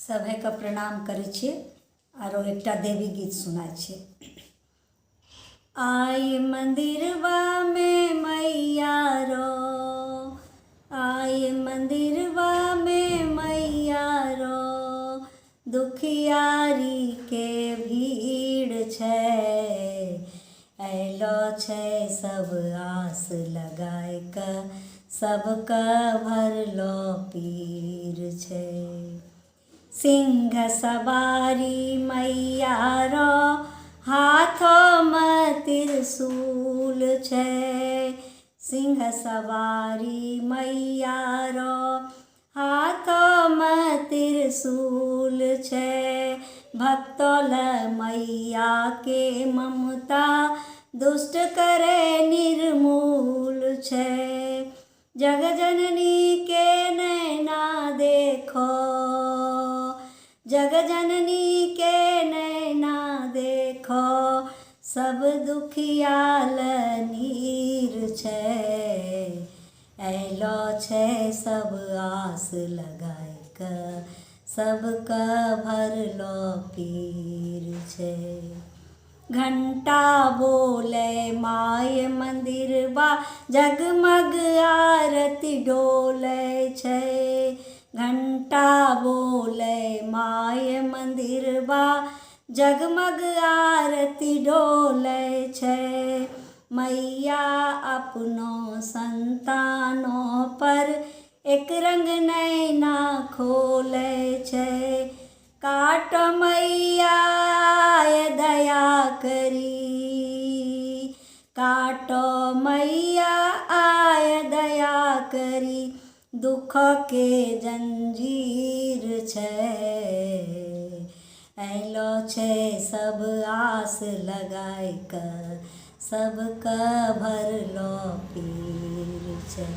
सभे प्रणाम करै छियै आरो एकटा देवी गीत सुनाइ छियै। आई मंदिरवा में मैया रो, आई मंदिरवा में मैया रो, दुखियारी के भीड़ छै, अयलो छै सब आस लगाय क, सबका भरलो पीर छै। सिंह सवारी मैया रो, हाथो में त्रिशूल छै, सिंह सवारी मैया रो, हाथो में त्रिशूल छै। भक्तों ल मैया के ममता, दुष्ट करे निर्मूल छै। जग जननी के नैना देखो, जग जननी के नैना देखो, सब दुखियाल नीर छै, अयलो छै सब आस लगाय क, सबका भरलो पीर छै। घंटा बोले माय मंदिरवा, जगमग आरती डोले छै। घंटा बोले माय मंदिरवा, जगमग आरती डोले छै। मैया अपनो संतानों पर, एक रंग नैना खोले छै। काटो मैया आय दया करी, काटो मैया आय दया करी, दुख के जंजीर छै, अयलो छै सब आस लगाय क, सबका भरलो पीर छै।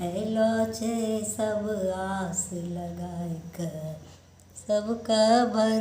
अयलो छै सब आस लगाय क, सबका भर